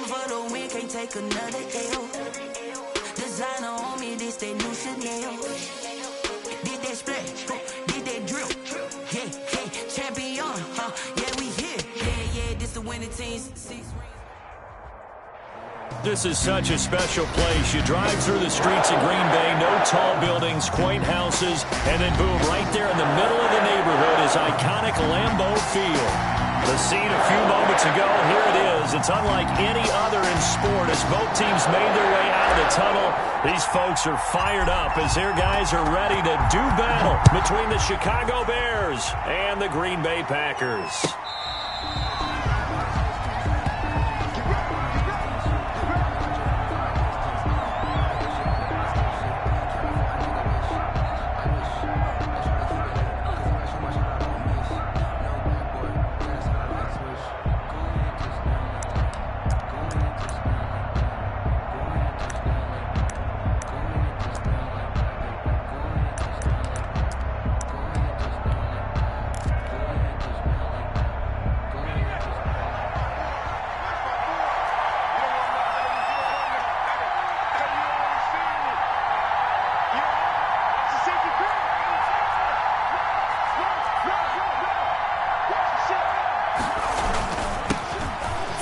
for the win, can't take another L. Designer on me, this that new Chanel. Did that splash, did that drill. Yeah, yeah, champion, yeah, we here. Yeah, this the winning teams. This is such a special place. You drive through the streets of Green Bay, no tall buildings, quaint houses, and then boom, right there in the middle of the neighborhood is iconic Lambeau Field. The scene a few moments ago, here it is. It's unlike any other in sport as both teams made their way out of the tunnel. These folks are fired up as their guys are ready to do battle between the Chicago Bears and the Green Bay Packers.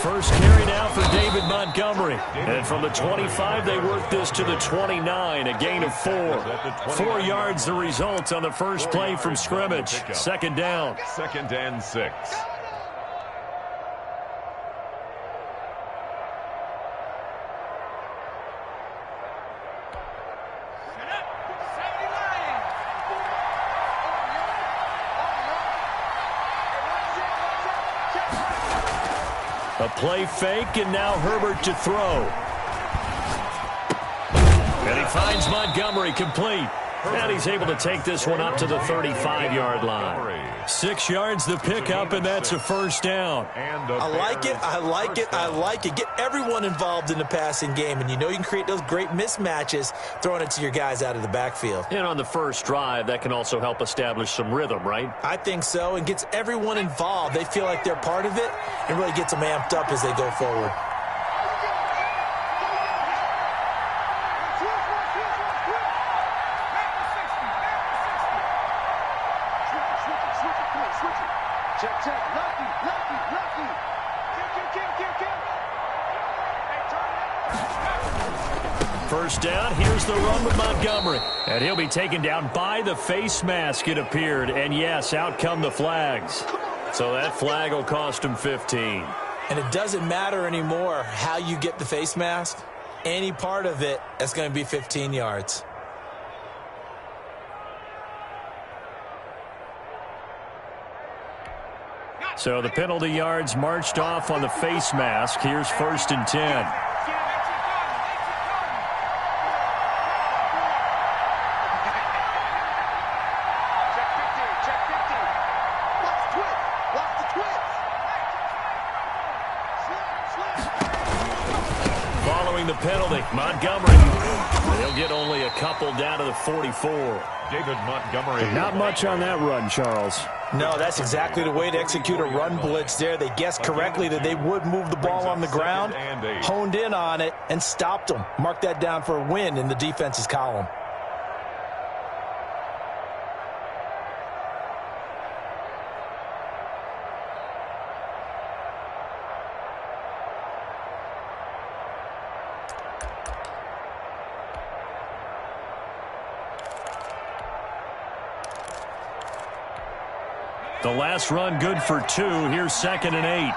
First carry now for David Montgomery. And from the 25, they work this to the 29, a gain of 4. 4 yards the result on the first play from scrimmage. Second down. 2nd and 6. A play fake, and now Herbert to throw. And he finds Montgomery complete. And he's able to take this one up to the 35-yard line. 6 yards the pickup, and that's a first down. I like it, I like it, I like it. Get everyone involved in the passing game, and you know you can create those great mismatches throwing it to your guys out of the backfield. And on the first drive, that can also help establish some rhythm, right? I think so, and gets everyone involved. They feel like they're part of it, and really gets them amped up as they go forward. First down, here's the run with Montgomery. And he'll be taken down by the face mask, it appeared. And yes, out come the flags. So that flag will cost him 15. And it doesn't matter anymore how you get the face mask. Any part of it, that's going to be 15 yards. So the penalty yards marched off on the face mask. Here's 1st and 10. Following the penalty, Montgomery. He'll get only a couple down to the 44. David Montgomery. Not much on that run, Charles. No, that's exactly the way to execute a run blitz there. They guessed correctly that they would move the ball on the ground, honed in on it, and stopped them. Mark that down for a win in the defense's column. The last run good for 2. Here's 2nd and 8.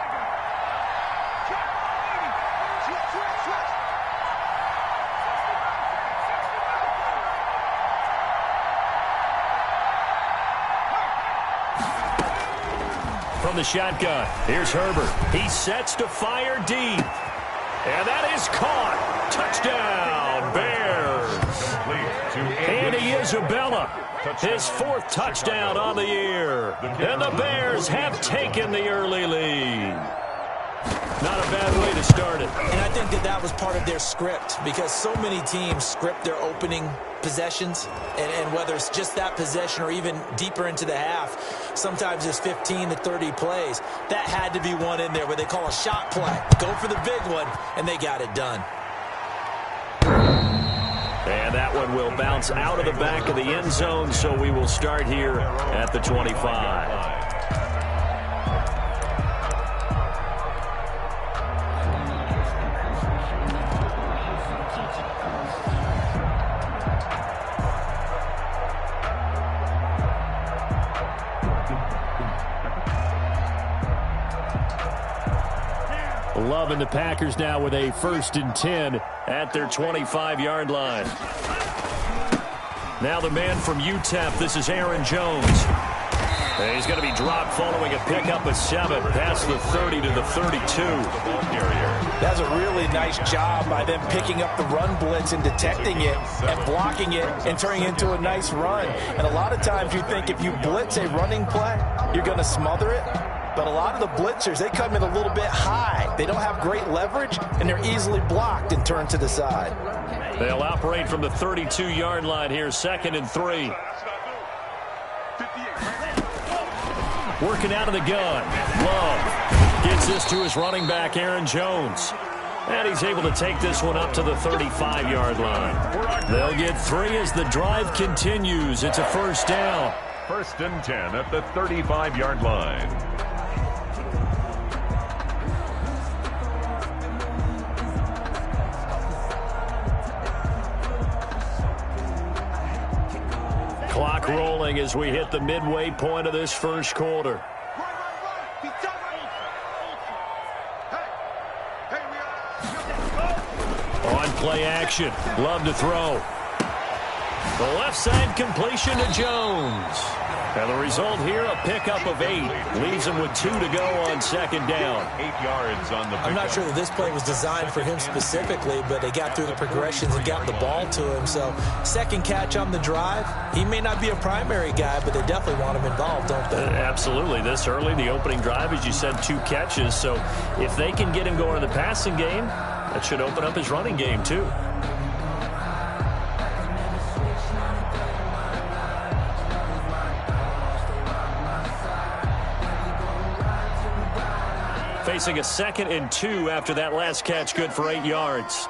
From the shotgun, here's Herbert. He sets to fire deep. And that is caught. Touchdown, Bears. Andy Isabella. His 4th touchdown on the year. And the Bears have taken the early lead. Not a bad way to start it. And I think that was part of their script, because so many teams script their opening possessions, and whether it's just that possession or even deeper into the half, sometimes it's 15 to 30 plays. That had to be one in there where they call a shot play. Go for the big one, and they got it done. And that one will bounce out of the back of the end zone, so we will start here at the 25. 11, the Packers now with a 1st and 10 at their 25-yard line. Now the man from UTEP, this is Aaron Jones. And he's going to be dropped following a pickup of 7 past the 30 to the 32. That's a really nice job by them picking up the run blitz and detecting it and blocking it and turning it into a nice run. And a lot of times you think if you blitz a running play, you're going to smother it. But a lot of the blitzers, they come in a little bit high. They don't have great leverage, and they're easily blocked and turned to the side. They'll operate from the 32-yard line here, 2nd and 3. Working out of the gun. Love gets this to his running back, Aaron Jones. And he's able to take this one up to the 35-yard line. They'll get 3 as the drive continues. It's a 1st down. 1st and 10 at the 35-yard line. Clock rolling as we hit the midway point of this 1st quarter. On play action. Love to throw. The left side completion to Jones. And the result here, a pickup of 8. Leaves him with 2 to go on 2nd down. 8 yards on the pickup. I'm not sure that this play was designed for him specifically, but they got through the progressions and got the ball to him. So 2nd catch on the drive. He may not be a primary guy, but they definitely want him involved, don't they? Absolutely. This early, the opening drive, as you said, 2 catches. So if they can get him going in the passing game, that should open up his running game too. Facing a 2nd and 2 after that last catch, good for 8 yards.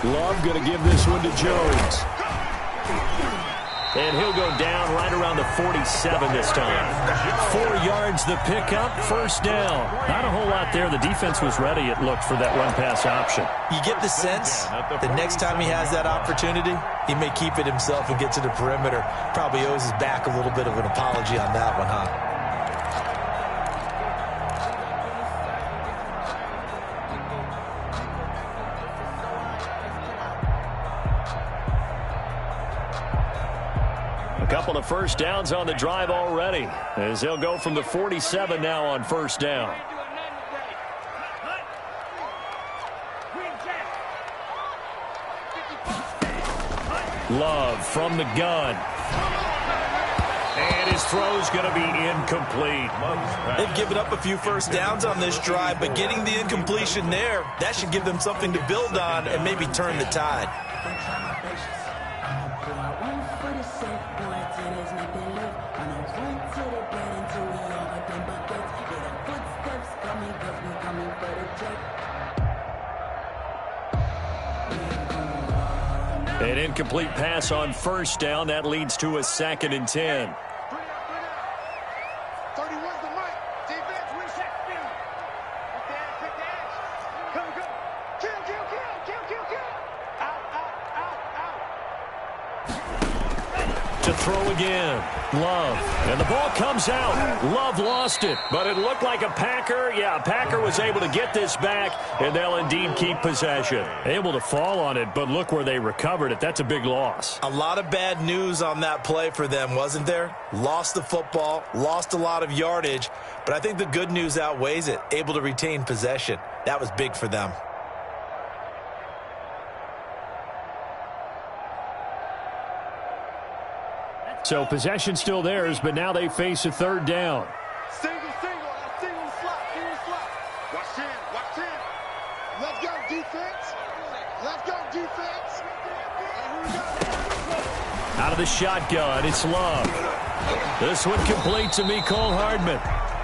Love going to give this one to Jones. And he'll go down right around the 47 this time. 4 yards the pickup, 1st down. Not a whole lot there. The defense was ready, it looked, for that run-pass option. You get the sense the next time he has that opportunity, he may keep it himself and get to the perimeter. Probably owes his back a little bit of an apology on that one, huh? Couple of 1st downs on the drive already, as they'll go from the 47 now on 1st down. Love from the gun. And his throw's going to be incomplete. They've given up a few 1st downs on this drive, but getting the incompletion there, that should give them something to build on and maybe turn the tide. An incomplete pass on 1st down. That leads to a 2nd and 10. To throw again. Love. And the ball comes out. Love lost it, but it looked like a Packer. Yeah, a Packer was able to get this back, and they'll indeed keep possession. Able to fall on it, but look where they recovered it. That's a big loss. A lot of bad news on that play for them, wasn't there? Lost the football, lost a lot of yardage, but I think the good news outweighs it. Able to retain possession. That was big for them. So possession still theirs, but now they face a 3rd down. Let's go, defense. Let's go, defense. And here we go. Out of the shotgun, it's Love. This one complete to Mecole Hardman.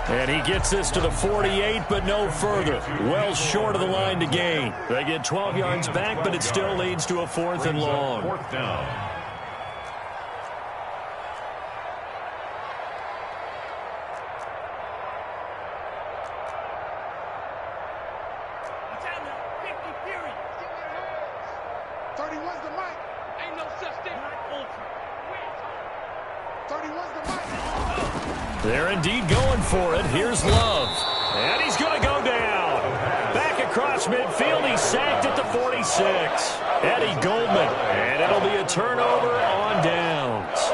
And he gets this to the 48, but no further. Well short of the line to gain. They get 12 yards back, but it still leads to a 4th and long. 4th down. They're indeed going for it. Here's Love. And he's going to go down. Back across midfield. He's sacked at the 46. Eddie Goldman. And it'll be a turnover on downs.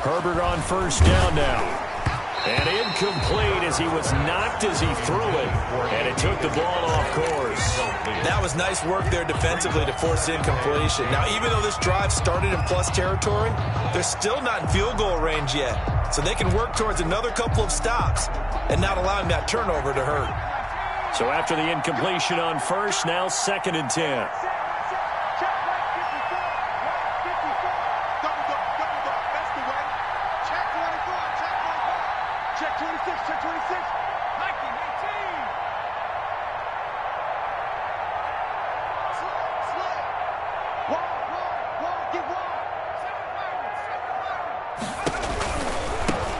Herbert on 1st down now. And incomplete as he was knocked as he threw it. And it took the ball off course. That was nice work there defensively to force incompletion. Now, even though this drive started in plus territory, they're still not in field goal range yet. So they can work towards another couple of stops and not allowing that turnover to hurt. So after the incompletion on 1st, now 2nd and 10.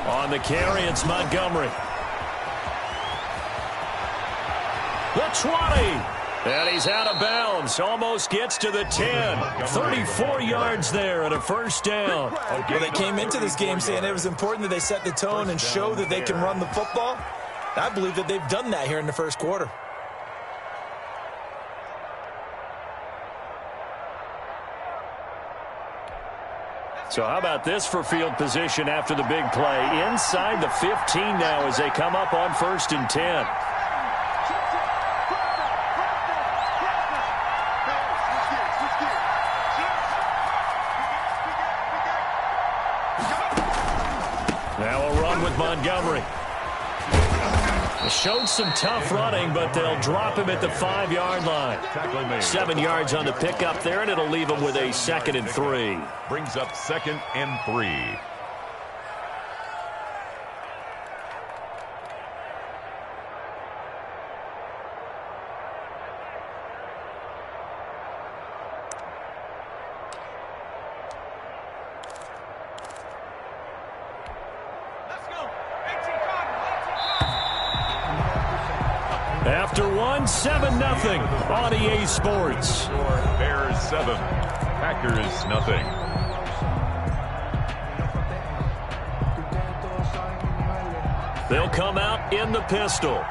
On the carry, it's Montgomery. The 20. And he's out of bounds. Almost gets to the 10. 34 yards there and a 1st down. Well, they came into this game saying it was important that they set the tone and show that they can run the football. I believe that they've done that here in the 1st quarter. So how about this for field position after the big play? Inside the 15 now as they come up on 1st and 10. Now a run with Montgomery. Showed some tough running, but they'll drop him at the 5-yard line. 7 yards on the pickup there, and it'll leave him with a 2nd and 3. Brings up 2nd and 3. After one, 7-0 on EA Sports. Bears 7, Packers nothing. They'll come out in the pistol.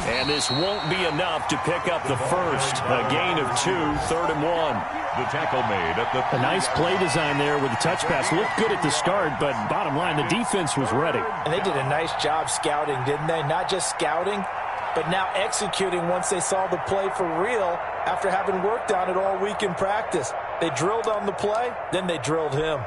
And this won't be enough to pick up the 1st. A gain of 2, 3rd and 1. The tackle made at the... A nice play design there with the touch pass. Looked good at the start, but bottom line, the defense was ready. And they did a nice job scouting, didn't they? Not just scouting, but now executing once they saw the play for real after having worked on it all week in practice. They drilled on the play, then they drilled him.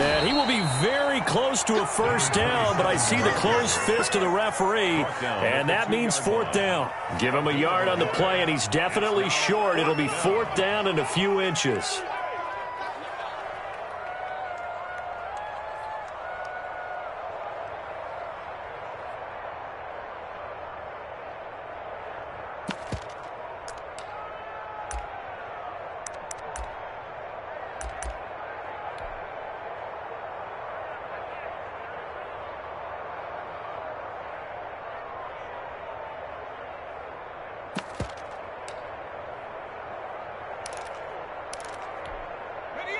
And he will be very close to a first down, but I see the closed fist of the referee, and that means fourth down. Give him a yard on the play, and he's definitely short. It'll be fourth down and a few inches.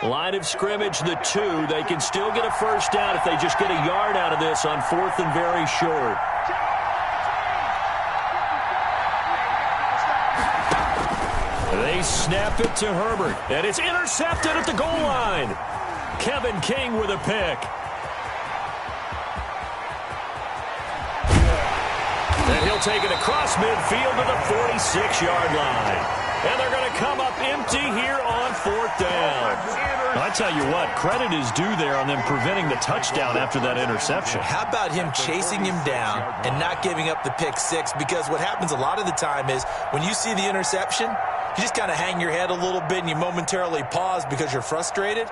Line of scrimmage, the 2. They can still get a first down if they just get a yard out of this on fourth and very short. They snap it to Herbert, and it's intercepted at the goal line. Kevin King with a pick. And he'll take it across midfield to the 46-yard line. And they're going to come up empty here on fourth down. I tell you what, credit is due there on them preventing the touchdown after that interception. How about him chasing him down and not giving up the pick six? Because what happens a lot of the time is when you see the interception, you just kind of hang your head a little bit and you momentarily pause because you're frustrated.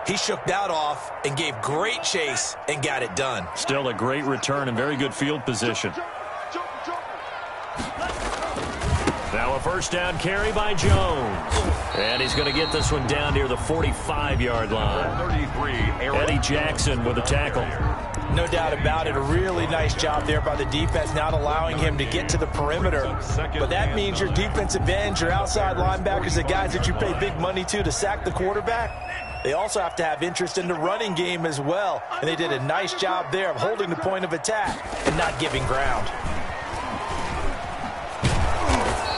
He shook that off and gave great chase and got it done. Still a great return and very good field position. Now a first down carry by Jones. And he's going to get this one down near the 45-yard line. Eddie Jackson with a tackle. No doubt about it. A really nice job there by the defense, not allowing him to get to the perimeter. But that means your defensive ends, your outside linebackers, the guys that you pay big money to sack the quarterback, they also have to have interest in the running game as well. And they did a nice job there of holding the point of attack and not giving ground.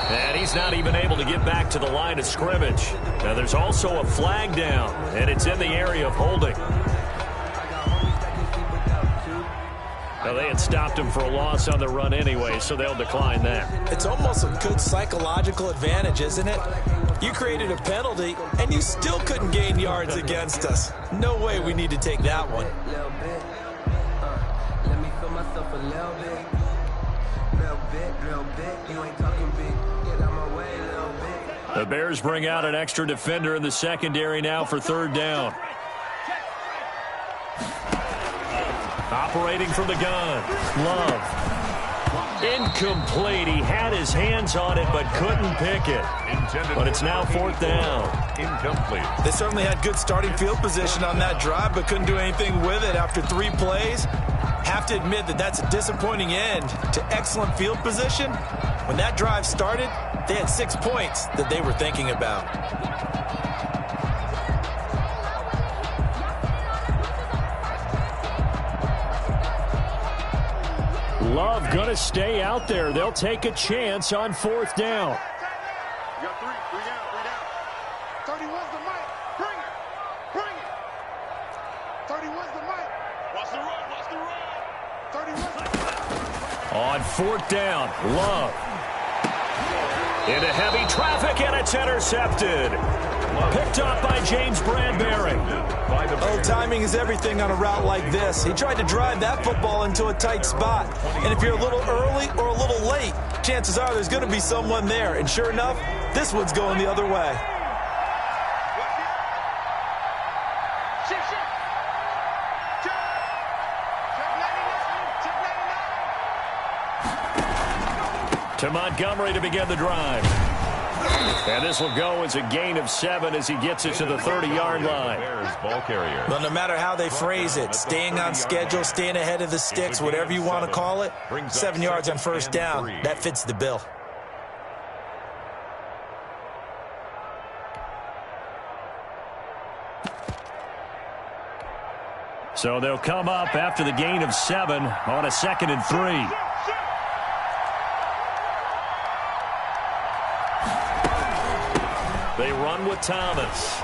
And he's not even able to get back to the line of scrimmage. Now there's also a flag down, and it's in the area of holding. Now they had stopped him for a loss on the run anyway, so they'll decline that. It's almost a good psychological advantage, isn't it? You created a penalty, and you still couldn't gain yards against us. No way we need to take that one. Let me feel myself a little bit. Little bit. You ain't talking big. Get out my way a little bit. The Bears bring out an extra defender in the secondary now for third down. Operating from the gun. Love. Incomplete. He had his hands on it but couldn't pick it. But it's now fourth down. Incomplete. They certainly had good starting field position on that drive but couldn't do anything with it after 3 plays. Have to admit that that's a disappointing end to excellent field position. When that drive started, they had 6 points that they were thinking about. Love going to stay out there. They'll take a chance on fourth down. You got 3 down. 31's the mic. Bring it. 31's the mic. Watch the run. 31's the mic. On fourth down, Love. Into heavy traffic, and it's intercepted. Picked up by James Bradbury. Oh, timing is everything on a route like this. He tried to drive that football into a tight spot. And if you're a little early or a little late, chances are there's going to be someone there. And sure enough, this one's going the other way. To Montgomery to begin the drive. And this will go as a gain of 7 as he gets it to the 30-yard line. Ball carrier. Well, no matter how they phrase it, staying on schedule, staying ahead of the sticks, whatever you want to call it, 7 yards on first down, that fits the bill. So they'll come up after the gain of 7 on a 2nd and 3. They run with Thomas.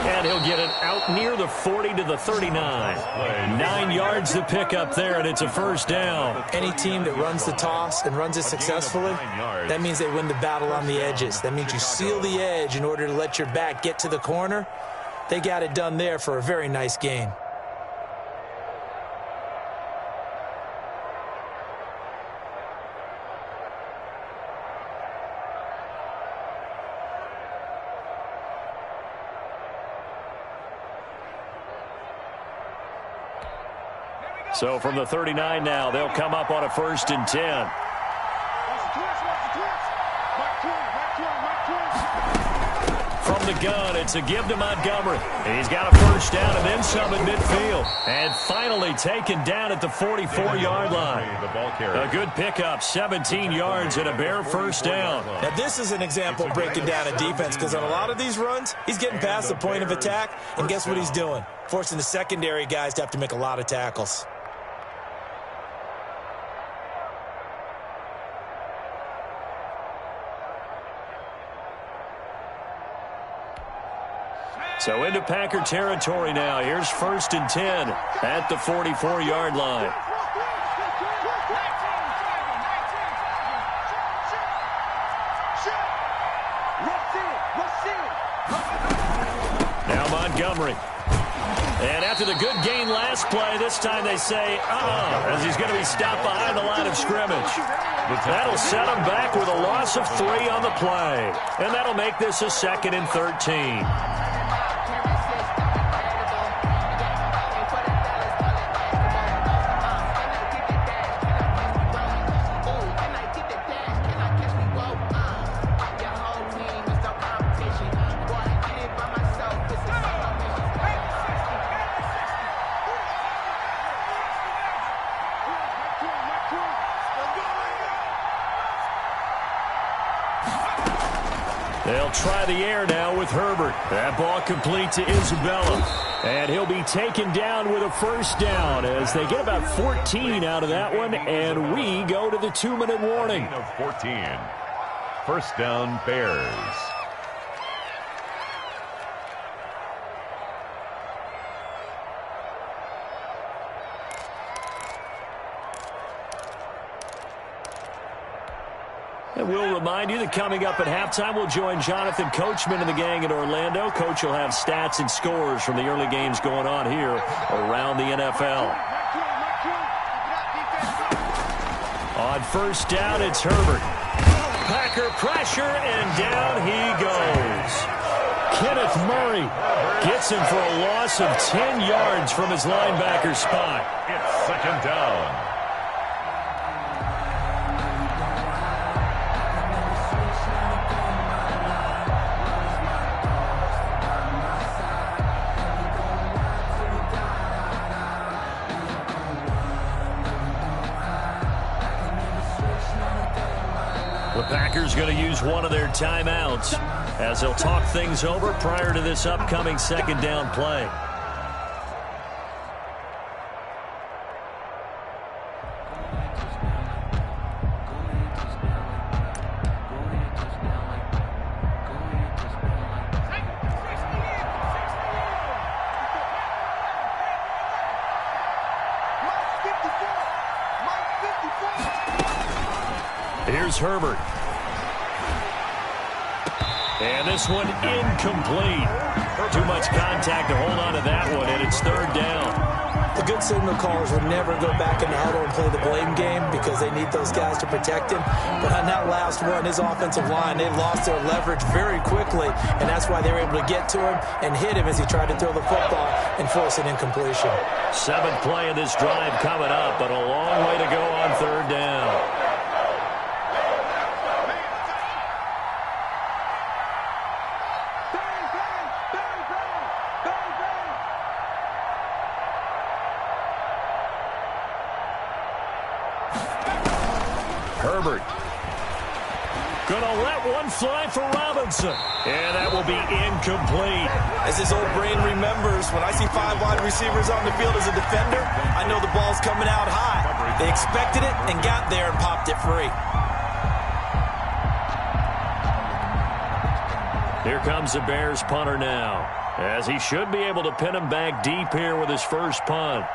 And he'll get it out near the 40 to the 39. 9 yards to pick up there, and it's a first down. Any team that runs the toss and runs it successfully, that means they win the battle on the edges. That means you seal the edge in order to let your back get to the corner. They got it done there for a very nice gain. So from the 39 now, they'll come up on a 1st and 10. From the gun, it's a give to Montgomery. He's got a 1st down and then some at midfield. And finally taken down at the 44-yard line. A good pickup, 17 yards and a bare 1st down. Now this is an example breaking down a defense, because on a lot of these runs, he's getting past the point of attack, and guess what he's doing? Forcing the secondary guys to have to make a lot of tackles. So into Packer territory now. Here's 1st and 10 at the 44-yard line. Now Montgomery. And after the good gain last play, this time they say, as he's going to be stopped behind the line of scrimmage. That'll set him back with a loss of 3 on the play. And that'll make this a 2nd and 13. They'll try the air now with Herbert. That ball complete to Isabella. And he'll be taken down with a 1st down as they get about 14 out of that one. And we go to the 2-minute warning. Of 14. 1st down, Bears. And we'll remind you that coming up at halftime, we'll join Jonathan Coachman and the gang in Orlando. Coach will have stats and scores from the early games going on here around the NFL. On 1st down, it's Herbert. Packer pressure, and down he goes. Kenneth Murray gets him for a loss of 10 yards from his linebacker spot. It's 2nd down. The Packers going to use one of their timeouts as they'll talk things over prior to this upcoming 2nd down play. Here's Herbert. And this one incomplete. Too much contact to hold on to that one, and it's 3rd down. The good signal callers would never go back in the huddle and play the blame game because they need those guys to protect him. But on that last one, his offensive line, they lost their leverage very quickly, and that's why they were able to get to him and hit him as he tried to throw the football and force an incompletion. 7th play of this drive coming up, but a long way to go on 3rd down. Herbert gonna let one fly for Robinson, and that will be incomplete. As his old brain remembers, when I see 5 wide receivers on the field as a defender, I know the ball's coming out high. They expected it and got there and popped it free. Here comes the Bears punter now, as he should be able to pin him back deep here with his first punt.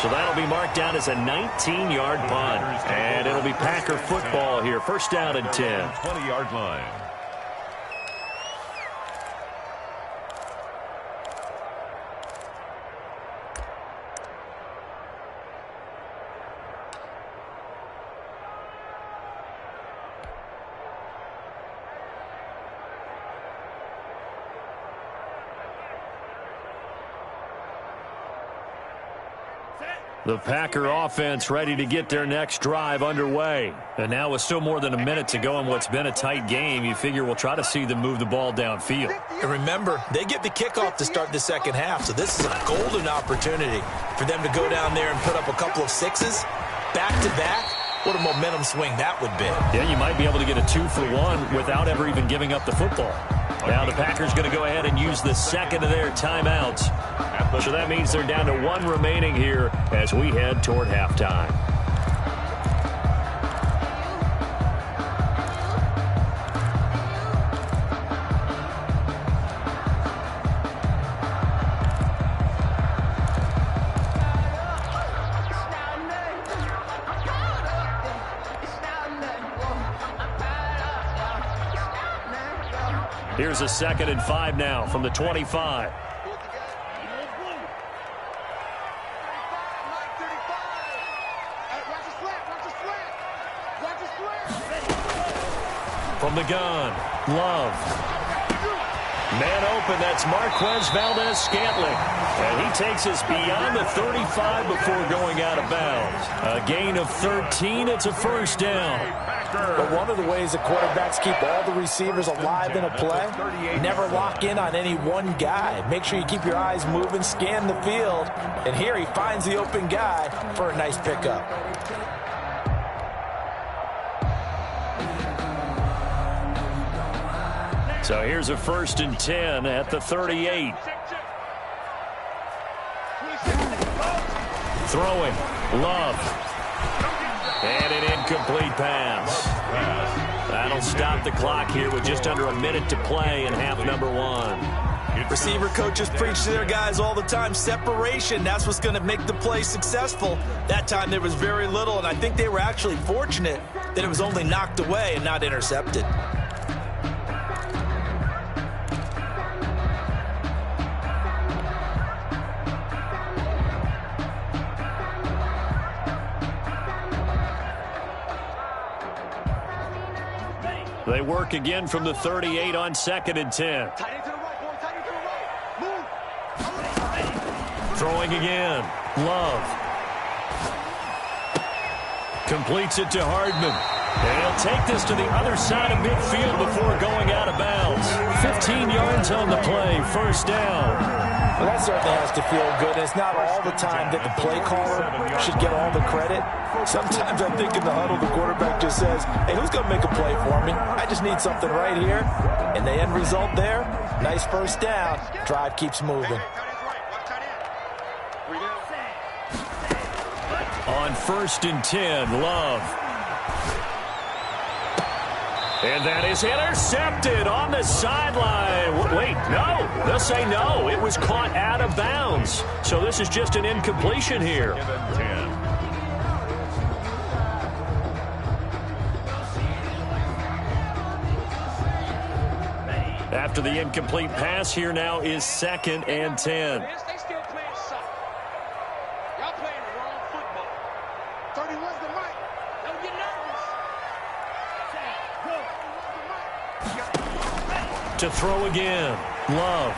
So that'll be marked down as a 19-yard punt. And it'll be Packer football here. First down and 10. 20-yard line. The Packer offense ready to get their next drive underway. And now with still more than a minute to go in what's been a tight game, you figure we'll try to see them move the ball downfield. And remember, they get the kickoff to start the second half, so this is a golden opportunity for them to go down there and put up a couple of sixes back-to-back. What a momentum swing that would be. Yeah, you might be able to get a 2-for-1 without ever even giving up the football. Now the Packers going to go ahead and use the second of their timeouts. So that means they're down to one remaining here as we head toward halftime. Here's a 2nd and 5 now from the 25. From the gun, Love. Man open, that's Marquez Valdez-Scantling. And he takes us beyond the 35 before going out of bounds. A gain of 13, it's a first down. But one of the ways the quarterbacks keep all the receivers alive in a play, never lock in on any one guy. Make sure you keep your eyes moving, scan the field. And here he finds the open guy for a nice pickup. So here's a 1st and 10 at the 38. Throwing, Love. And an incomplete pass. That'll stop the clock here with just under a minute to play in half number 1. Receiver coaches preach to their guys all the time. Separation, that's what's going to make the play successful. That time there was very little, and I think they were actually fortunate that it was only knocked away and not intercepted. They work again from the 38 on 2nd and 10. Throwing again. Love. Completes it to Hardman. And he'll take this to the other side of midfield before going out of bounds. 15 yards on the play. First down. Well, that certainly has to feel good. It's not all the time that the play caller should get all the credit. Sometimes I think in the huddle, the quarterback just says, hey, who's going to make a play for me? I just need something right here. And the end result there, nice first down. Drive keeps moving. On 1st and 10, Love. And that is intercepted on the sideline. Wait, no. They'll say no. It was caught out of bounds. So this is just an incompletion here. After the incomplete pass, here now is 2nd and 10. They still playing soft. Y'all playing the wrong football. 31's the mic. Don't get nervous. To throw again. Love.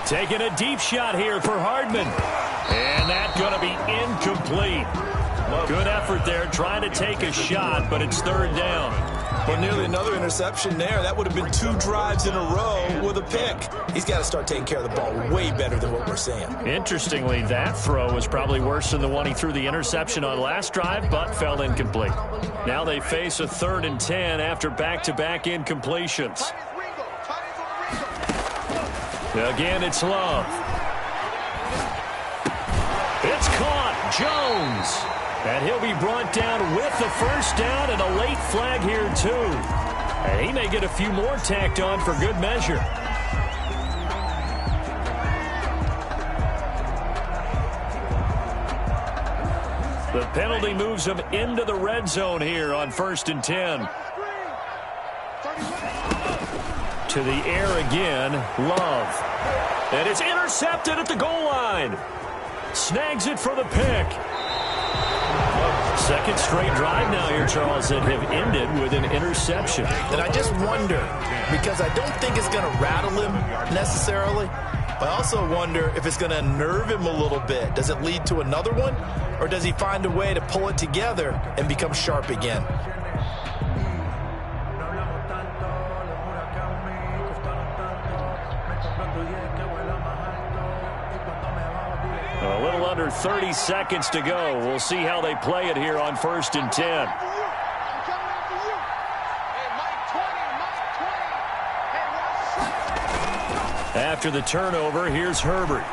Taking a deep shot here for Hardman. And that's going to be incomplete. Good effort there trying to take a shot, but it's 3rd down. Well, nearly another interception there. That would have been 2 drives in a row with a pick. He's got to start taking care of the ball way better than what we're seeing. Interestingly, that throw was probably worse than the one he threw the interception on last drive, but fell incomplete. Now they face a 3rd and 10 after back-to-back incompletions. Again, it's Love. It's caught. Jones. And he'll be brought down with the first down and a late flag here, too. And he may get a few more tacked on for good measure. The penalty moves him into the red zone here on 1st and 10. To the air again, Love. And it's intercepted at the goal line. Snags it for the pick. Second straight drive now here, Charles, that have ended with an interception. And I just wonder, because I don't think it's going to rattle him necessarily, but I also wonder if it's going to unnerve him a little bit. Does it lead to another one, or does he find a way to pull it together and become sharp again? A little under 30 seconds to go. We'll see how they play it here on 1st and 10. After the turnover, here's Herbert.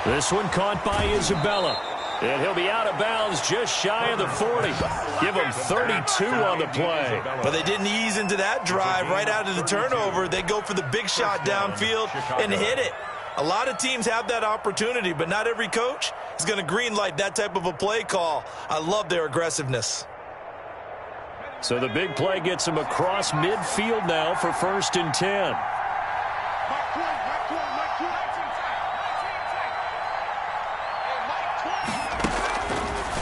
This one caught by Isabella. And he'll be out of bounds just shy of the 40. Give him 32 on the play. But they didn't ease into that drive right out of the turnover. They go for the big shot downfield and hit it. A lot of teams have that opportunity, but not every coach is going to green light that type of a play call. I love their aggressiveness. So the big play gets him across midfield now for 1st and 10.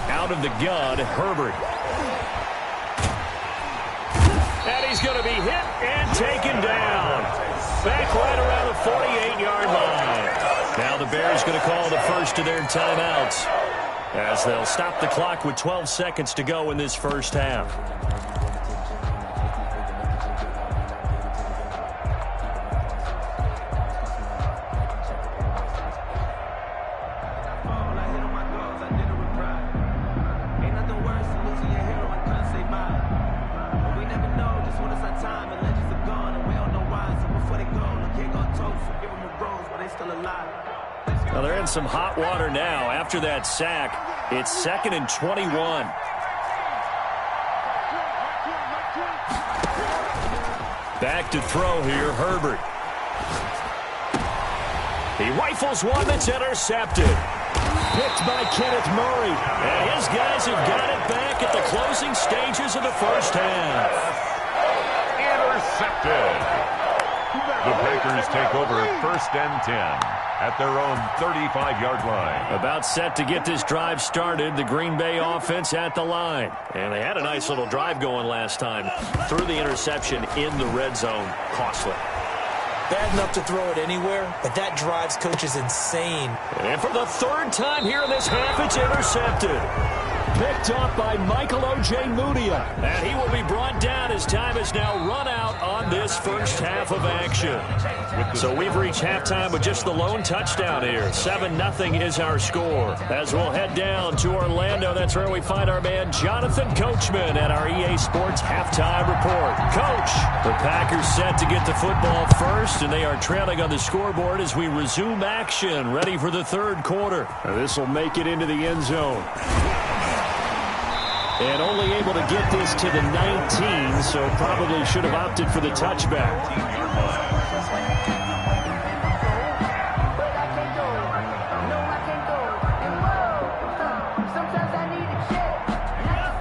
Out of the gun, Herbert. And he's going to be hit and taken down. Back right around the 48-yard line. Now the Bears going to call the first of their timeouts as they'll stop the clock with 12 seconds to go in this first half. Well, they're in some hot water now. After that sack, it's 2nd and 21. Back to throw here, Herbert. He rifles one that's intercepted. Picked by Kenneth Murray. And his guys have got it back at the closing stages of the first half. Intercepted. The Packers take over 1st and 10 at their own 35-yard line. About set to get this drive started, the Green Bay offense at the line. And they had a nice little drive going last time. Threw the interception in the red zone. Costly. Bad enough to throw it anywhere, but that drives coaches insane. And for the 3rd time here in this half, it's intercepted. Picked off by Michael O.J. Mudia. And he will be brought down as time is now run out on this first half of action. So we've reached halftime with just the lone touchdown here. 7-0 is our score. As we'll head down to Orlando, that's where we find our man Jonathan Coachman at our EA Sports Halftime Report. Coach, the Packers set to get the football first, and they are trailing on the scoreboard as we resume action, ready for the 3rd quarter. This will make it into the end zone. And only able to get this to the 19, so probably should have opted for the touchback.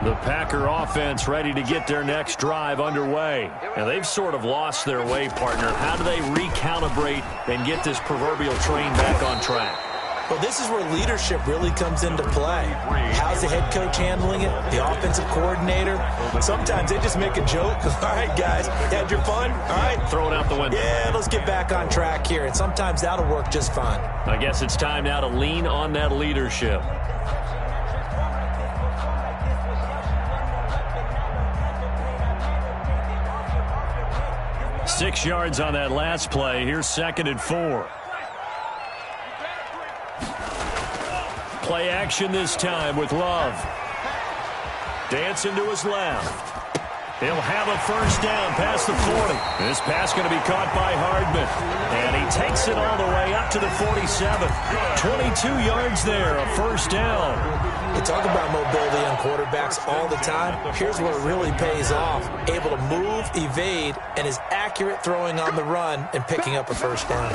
The Packer offense ready to get their next drive underway. And they've sort of lost their way, partner. How do they recalibrate and get this proverbial train back on track? Well, this is where leadership really comes into play. How's the head coach handling it? The offensive coordinator? Sometimes they just make a joke. All right, guys, you had your fun? All right. Throw it out the window. Yeah, let's get back on track here. And sometimes that'll work just fine. I guess it's time now to lean on that leadership. Six yards on that last play. Here's 2nd and 4. Play action this time with Love. Dancing to his left. He'll have a first down past the 40. This pass going to be caught by Hardman. And he takes it all the way up to the 47. 22 yards there, a first down. You talk about mobility on quarterbacks all the time. Here's where it really pays off. Able to move, evade, and is accurate throwing on the run and picking up a first down.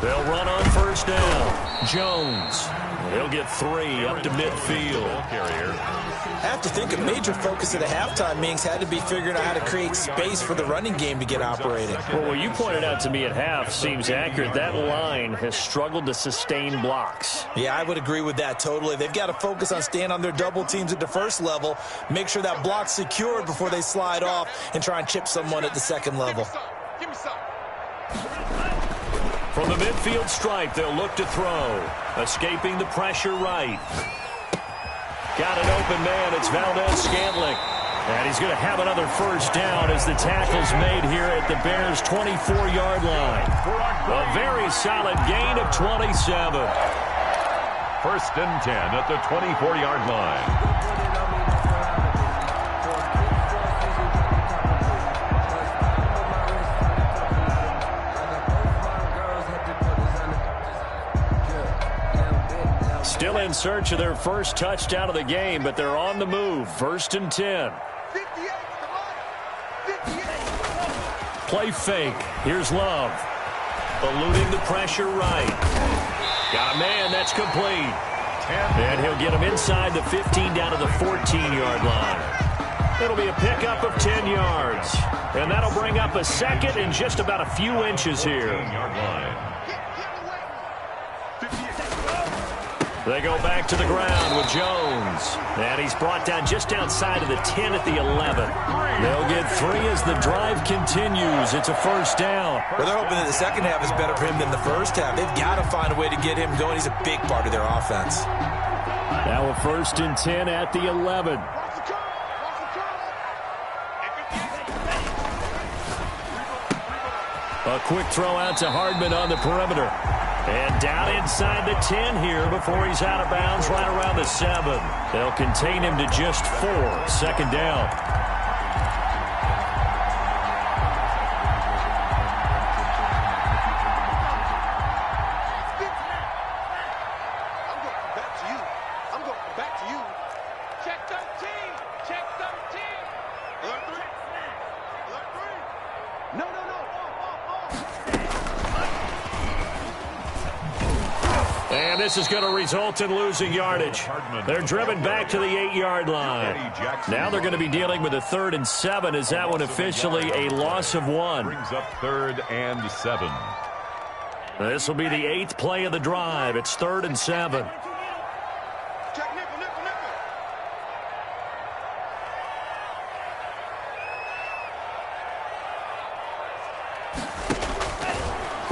They'll run on first down. Jones. He'll get 3 up to midfield. I have to think a major focus at the halftime meetings had to be figuring out how to create space for the running game to get operating. Well, what you pointed out to me at half seems accurate. That line has struggled to sustain blocks. Yeah, I would agree with that totally. They've got to focus on staying on their double teams at the first level, make sure that block's secured before they slide off, and try and chip someone at the second level. Give me some. From the midfield stripe, they'll look to throw. Escaping the pressure right. Got an open man. It's Valdez-Scantling. And he's going to have another first down as the tackle's made here at the Bears' 24-yard line. A very solid gain of 27. First and 10 at the 24-yard line. Still in search of their first touchdown of the game, but they're on the move. First and 10. 58, 58. Play fake. Here's Love. Eluding the pressure right. Got a man. That's complete. And he'll get him inside the 15 down to the 14-yard line. It'll be a pickup of 10 yards. And that'll bring up a second in just about a few inches here. They go back to the ground with Jones. And he's brought down just outside of the 10 at the 11. They'll get 3 as the drive continues. It's a first down. Well, they're hoping that the second half is better for him than the first half. They've got to find a way to get him going. He's a big part of their offense. Now a first and 10 at the 11. A quick throw out to Hardman on the perimeter. And down inside the 10 here before he's out of bounds right around the 7. They'll contain him to just 4. Second down. I'm going back to you. Check 13. Check 13. Alert 3. Alert 3. No. And this is going to result in losing yardage. They're driven back to the 8-yard line. Now they're going to be dealing with a 3rd and 7. Is that one officially a loss of 1? Brings up 3rd and 7. This will be the 8th play of the drive. It's 3rd and 7. Check nickel.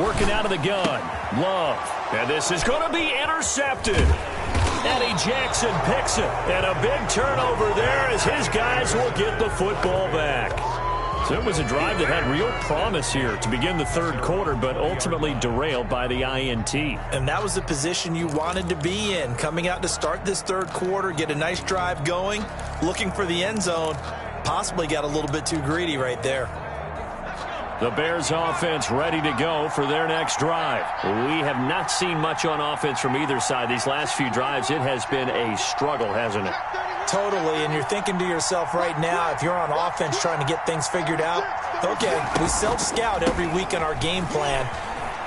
Working out of the gun. Love. And this is going to be intercepted. Eddie Jackson picks it. And a big turnover there as his guys will get the football back. So it was a drive that had real promise here to begin the 3rd quarter, but ultimately derailed by the INT. And that was the position you wanted to be in. Coming out to start this 3rd quarter, get a nice drive going, looking for the end zone. Possibly got a little bit too greedy right there. The Bears offense ready to go for their next drive. We have not seen much on offense from either side. These last few drives, it has been a struggle, hasn't it? Totally, and you're thinking to yourself right now, if you're on offense trying to get things figured out, okay, we self-scout every week in our game plan.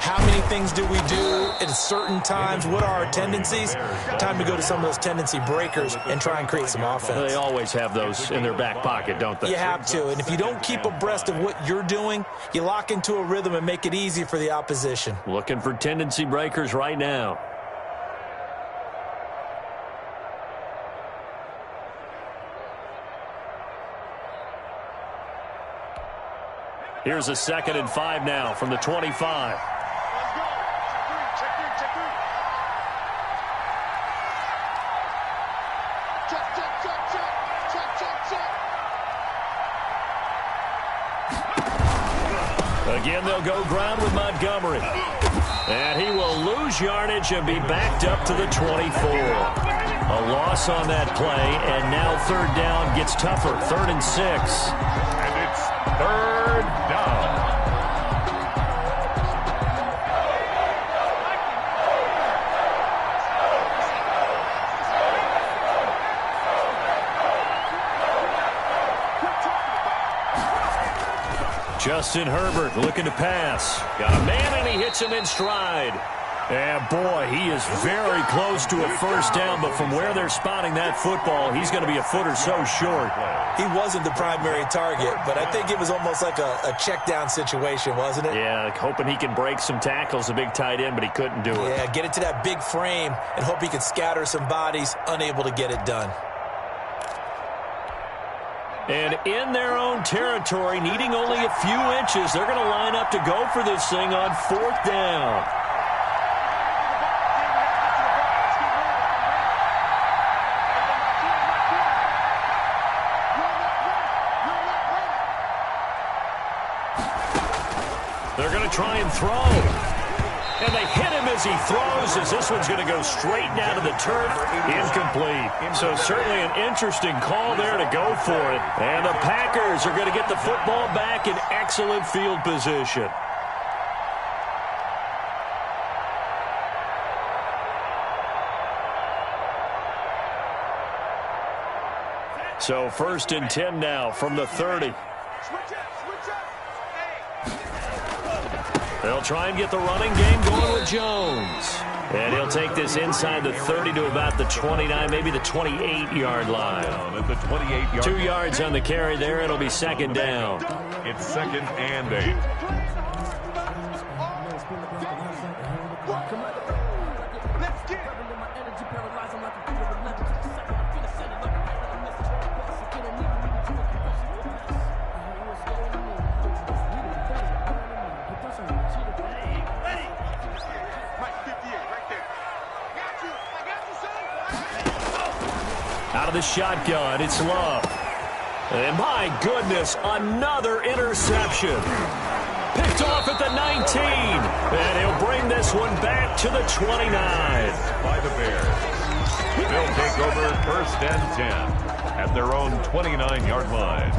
How many things do we do at certain times? What are our tendencies? Time to go to some of those tendency breakers and try and create some offense. They always have those in their back pocket, don't they? You have to, and if you don't keep abreast of what you're doing, you lock into a rhythm and make it easy for the opposition. Looking for tendency breakers right now. Here's a 2nd and 5 now from the 25. Again, they'll go ground with Montgomery. And he will lose yardage and be backed up to the 24. A loss on that play, and now 3rd down gets tougher. 3rd and 6. And it's 3rd down. Justin Herbert looking to pass. Got a man, and he hits him in stride. And boy, he is very close to a first down, but from where they're spotting that football, he's going to be a foot or so short. He wasn't the primary target, but I think it was almost like a check down situation, wasn't it? Yeah, like hoping he can break some tackles, a big tight end, but he couldn't do it. Yeah, get it to that big frame and hope he can scatter some bodies, unable to get it done. And in their own territory, needing only a few inches, they're going to line up to go for this thing on fourth down. They're going to try and throw. And they hit him as he throws, as this one's going to go straight down to the turf. Incomplete. So certainly an interesting call there to go for it. And the Packers are going to get the football back in excellent field position. So 1st and 10 now from the 30. They'll try and get the running game going with Jones. And he'll take this inside the 30 to about the 29, maybe the 28-yard line. At the 28-yard 2 yards on the carry there. It'll be second down. It's 2nd and 8. Out of the shotgun, it's Love. And my goodness, another interception. Picked off at the 19. And he'll bring this one back to the 29. By the Bears. They'll take over 1st and 10 at their own 29-yard line.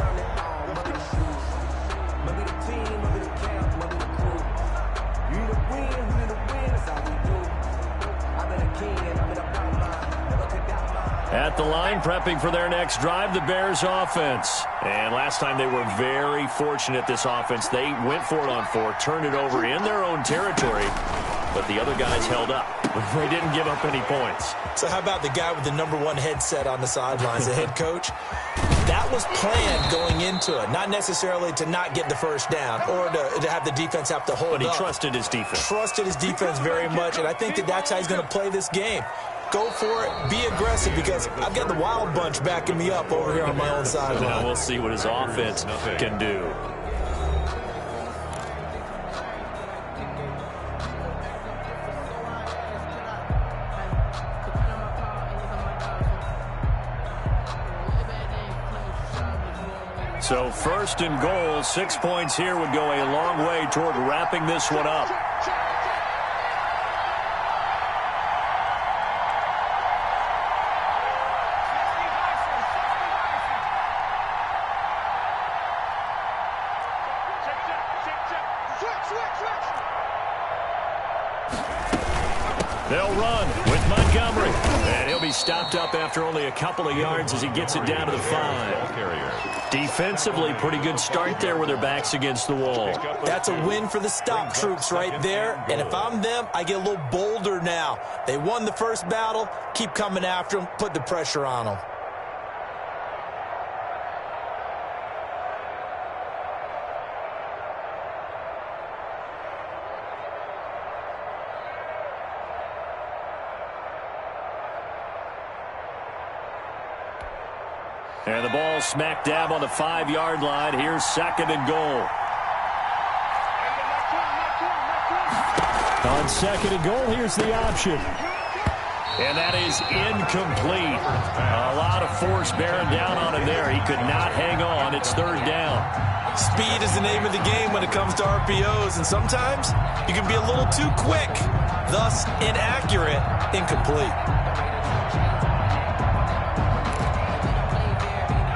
At the line, prepping for their next drive, the Bears offense. And last time they were very fortunate, this offense. They went for it on 4, turned it over in their own territory, but the other guys held up. They didn't give up any points. So how about the guy with the #1 headset on the sidelines, the head coach? That was planned going into it, not necessarily to not get the first down or to have the defense have to hold up. But he trusted his defense. Trusted his defense very much, and I think that's how he's going to play this game. Go for it. Be aggressive, because I've got the Wild Bunch backing me up over here on my own sideline. Now we'll see what his offense can do. So 1st and goal, 6 points here would go a long way toward wrapping this one up. They'll run with Montgomery. And he'll be stopped up after only a couple of yards as he gets it down to the 5. Defensively, pretty good start there with their backs against the wall. That's a win for the stop troops right there. And if I'm them, I get a little bolder now. They won the first battle. Keep coming after them. Put the pressure on them. And the ball smack dab on the 5-yard line. Here's 2nd and goal. On 2nd and goal, here's the option. And that is incomplete. A lot of force bearing down on him there. He could not hang on. It's 3rd down. Speed is the name of the game when it comes to RPOs, and sometimes you can be a little too quick, thus inaccurate, incomplete.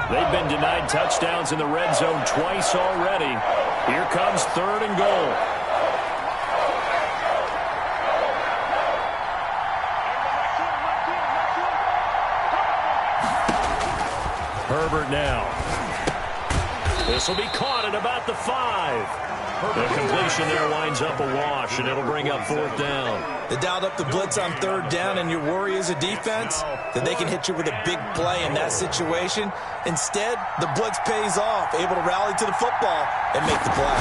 They've been denied touchdowns in the red zone twice already. Here comes 3rd and goal. Herbert now. This will be caught at about the 5. The completion there winds up a wash, and it'll bring up 4th down. They dialed up the blitz on 3rd down, and your worry as a defense that they can hit you with a big play in that situation. Instead, the blitz pays off, able to rally to the football and make the play.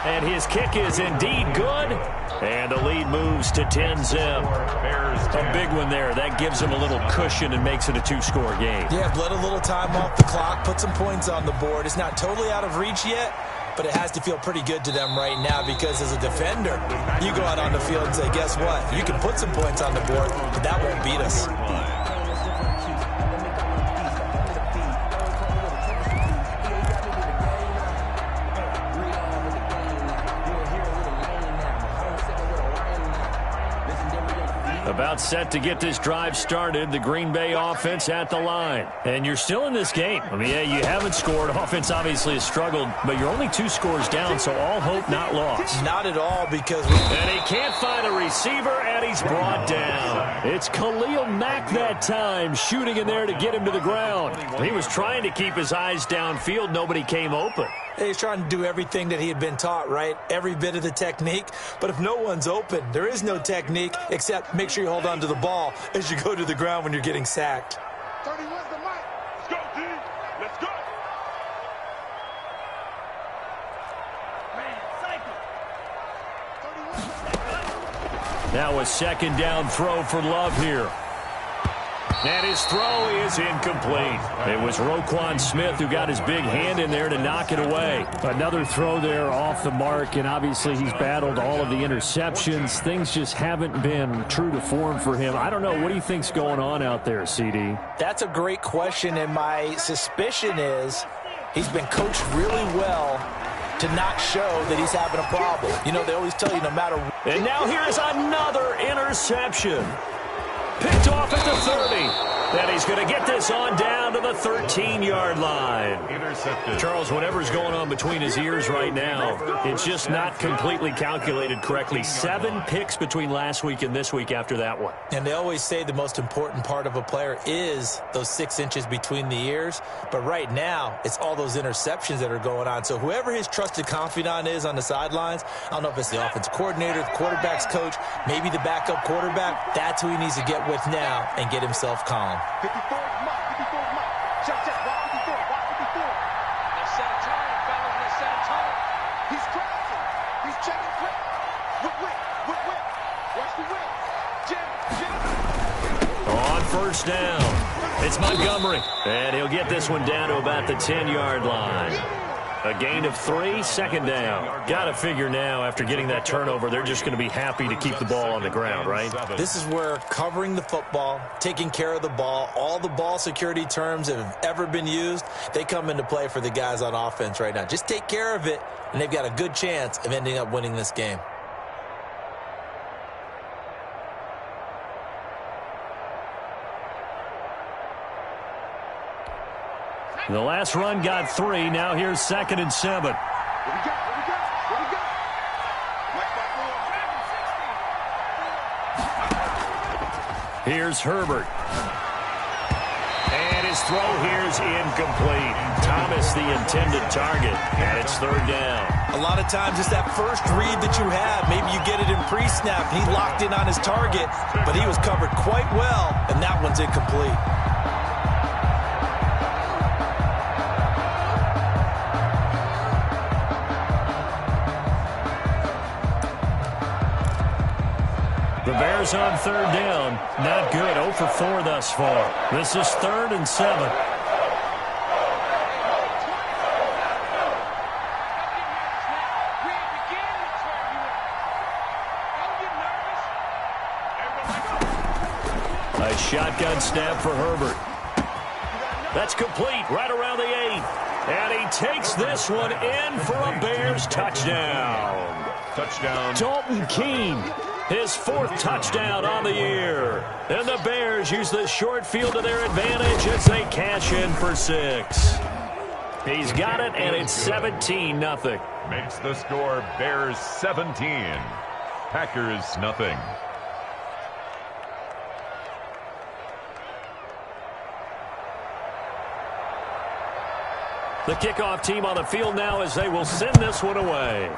And his kick is indeed good, and the lead moves to 10-zip. A big one there. That gives them a little cushion and makes it a 2-score game. Yeah, let a little time off the clock, put some points on the board. It's not totally out of reach yet, but it has to feel pretty good to them right now because as a defender, you go out on the field and say, guess what? You can put some points on the board, but that won't beat us. About set to get this drive started, the Green Bay offense at the line. And you're still in this game. I mean, yeah, you haven't scored. Offense obviously has struggled, but you're only 2 scores down, so all hope not lost. Not at all because... And he can't find a receiver, and he's brought down. It's Khalil Mack that time, shooting in there to get him to the ground. He was trying to keep his eyes downfield. Nobody came open. He's trying to do everything that he had been taught, right? Every bit of the technique. But if no one's open, there is no technique except make sure you hold on to the ball as you go to the ground when you're getting sacked. 31's the mic. Let's go, D. Let's go. Now a 2nd down throw for Love here. And his throw is incomplete. It was Roquan Smith who got his big hand in there to knock it away. Another throw there off the mark, and obviously he's battled all of the interceptions. Things just haven't been true to form for him. I don't know. What do you think's going on out there, CD? That's a great question, and my suspicion is he's been coached really well to not show that he's having a problem. You know, they always tell you no matter... And now here's another interception. Picked off at the 30. And he's going to get this on down to the 13-yard line. Intercepted. Charles, whatever's going on between his ears right now, it's just not completely calculated correctly. 7 picks between last week and this week after that one. And they always say the most important part of a player is those 6 inches between the ears. But right now, it's all those interceptions that are going on. So whoever his trusted confidant is on the sidelines, I don't know if it's the offensive coordinator, the quarterback's coach, maybe the backup quarterback, that's who he needs to get with now and get himself calm. 54 Mike. 54 Mike. Check, check. Watch 54. Watch 54. Let's set a tone, fellas. Let's set a tone. He's crossing. He's checking quick. Whip. Watch the whip. Jim. On 1st down, it's Montgomery. And he'll get this one down to about the 10-yard line. A gain of 3, 2nd down. Got to figure now, after getting that turnover, they're just going to be happy to keep the ball on the ground, right? This is where covering the football, taking care of the ball, all the ball security terms that have ever been used, they come into play for the guys on offense right now. Just take care of it, and they've got a good chance of ending up winning this game. The last run got 3. Now here's 2nd and 7. What we got? Here's Herbert. And his throw here's incomplete. Thomas the intended target, and it's 3rd down. A lot of times it's that first read that you have. Maybe you get it in pre-snap. He locked in on his target, but he was covered quite well, and that one's incomplete. The Bears on 3rd down. Not good. 0 for 4 thus far. This is 3rd and 7. A shotgun snap for Herbert. That's complete right around the 8. And he takes this one in for a Bears touchdown. Touchdown. Dalton Keene. His 4th touchdown on the year. And the Bears use the short field to their advantage as they cash in for 6. He's got it, and it's 17-0. Makes the score Bears 17. Packers nothing. The kickoff team on the field now as they will send this one away.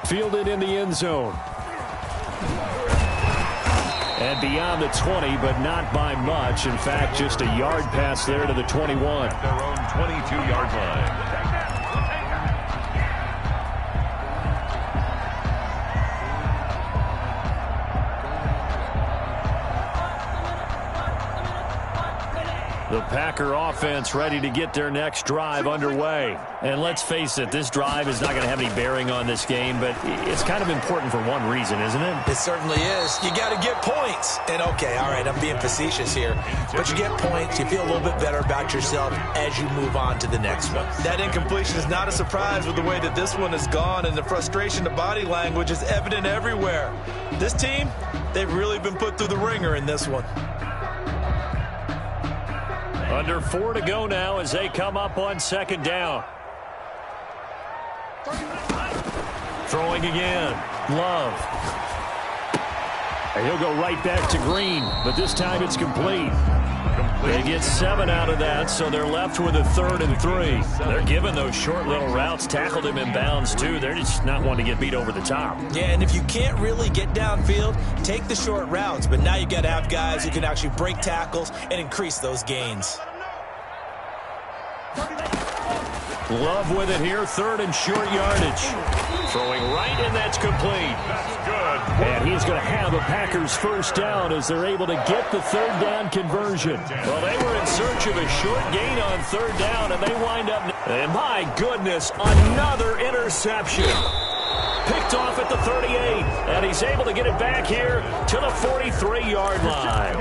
Fielded in the end zone. And beyond the 20, but not by much. In fact, just a yard pass there to the 21. At their own 22-yard line. The Packer offense ready to get their next drive underway. And let's face it, this drive is not going to have any bearing on this game, but it's kind of important for one reason, isn't it? It certainly is. You got to get points. And, okay, all right, I'm being facetious here. But you get points, you feel a little bit better about yourself as you move on to the next one. That incompletion is not a surprise with the way that this one has gone, and the frustration, the body language is evident everywhere. This team, they've really been put through the ringer in this one. Under 4 to go now as they come up on second down. Throwing again. Love. And he'll go right back to Green, but this time it's complete. They get 7 out of that, so they're left with a 3rd and 3. They're giving those short little routes, tackled him in bounds too. They're just not wanting to get beat over the top. Yeah, and if you can't really get downfield, take the short routes. But now you got to have guys who can actually break tackles and increase those gains. Love with it here, 3rd and short yardage. Throwing right, and that's complete. That's good. And he's going to have a Packers first down as they're able to get the 3rd down conversion. Well, they were in search of a short gain on 3rd down, and they wind up. And my goodness, another interception. Picked off at the 38, and he's able to get it back here to the 43-yard line.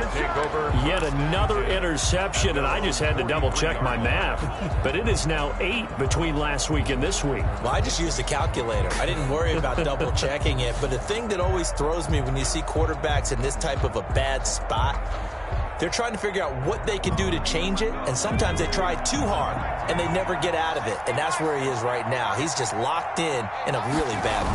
Yet another interception, and I just had to double-check my math. But it is now 8 between last week and this week. Well, I just used a calculator. I didn't worry about double-checking it. But the thing that always throws me when you see quarterbacks in this type of a bad spot, they're trying to figure out what they can do to change it, and sometimes they try too hard, and they never get out of it. And that's where he is right now. He's just locked in a really bad